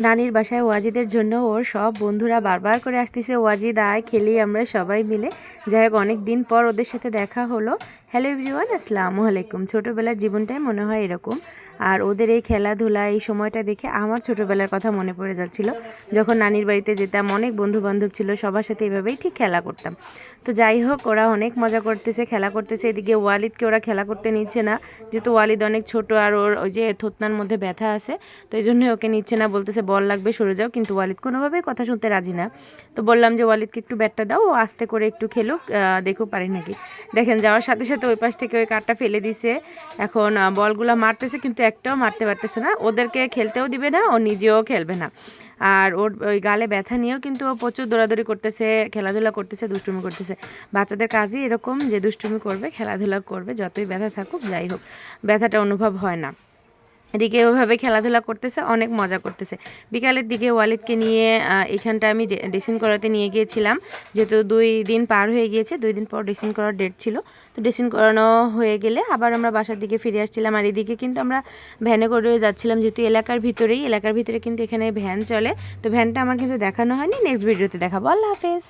নানির বাসায় ওয়াজিদের জন্য ওর সব বন্ধুরা বারবার করে আসতেছে, ওয়াজিদ আয় খেলি আমরা সবাই মিলে। যাই হোক, অনেক দিন পর ওদের সাথে দেখা হলো। হ্যালো এভরিওয়ান, আসসালামু আলাইকুম। ছোটোবেলার জীবনটাই মনে হয় এরকম। আর ওদের এই খেলাধুলা, এই সময়টা দেখে আমার ছোটোবেলার কথা মনে পড়ে যাচ্ছিল। যখন নানির বাড়িতে যেতাম, অনেক বন্ধু বান্ধব ছিল, সবার সাথে এভাবেই ঠিক খেলা করতাম। তো যাই হোক, ওরা অনেক মজা করতেছে, খেলা করতেছে। এদিকে ওয়ালিদকে ওরা খেলা করতে নিচ্ছে না, যেহেতু ওয়ালিদ অনেক ছোট আর ওর ওই যে থুতনার মধ্যে ব্যথা আছে, তো এই জন্যই ওকে নিচ্ছে না, বলতেছে বল লাগবে, সরে যাও। কিন্তু ওয়ালিদ কোনোভাবেই কথা শুনতে রাজি না। তো বললাম যে ওয়ালিদকে একটু ব্যাটটা দাও, ও আস্তে করে একটু খেলুক, দেখুক পারি নাকি। দেখেন, যাওয়ার সাথে সাথে ওই পাশ থেকে ওই কাঠটা ফেলে দিছে। এখন বলগুলো মারতেছে, কিন্তু একটাও মারতে পারতেছে না। ওদেরকে খেলতেও দিবে না, ও নিজেও খেলবে না। আর ওর ওই গালে ব্যথা নিয়েও কিন্তু ও প্রচুর দৌড়াদৌড়ি করতেছে, খেলাধুলা করতেছে, দুষ্টুমি করতেছে। বাচ্চাদের কাজই এরকম যে দুষ্টুমি করবে, খেলাধুলা করবে, যতই ব্যথা থাকুক, যাই হোক ব্যথাটা অনুভব হয় না। এদিকে ওইভাবে খেলাধুলা করতেছে, অনেক মজা করতেছে। বিকালের দিকে ওয়ালিদকে নিয়ে এখানটা আমি ড্রেসিং করাতে নিয়ে গিয়েছিলাম, যেহেতু 2 দিন পার হয়ে গিয়েছে, 2 দিন পর ড্রেসিং করার ডেট ছিল। তো ড্রেসিং করানো হয়ে গেলে আবার আমরা বাসার দিকে ফিরে আসছিলাম। আর এদিকে কিন্তু আমরা ভ্যানে করে যাচ্ছিলাম, যেহেতু এলাকার ভিতরে কিন্তু এখানে ভ্যান চলে। তো ভ্যানটা আমার কিন্তু দেখানো হয়নি, নেক্সট ভিডিওতে দেখাবো। আল্লাহ হাফেজ।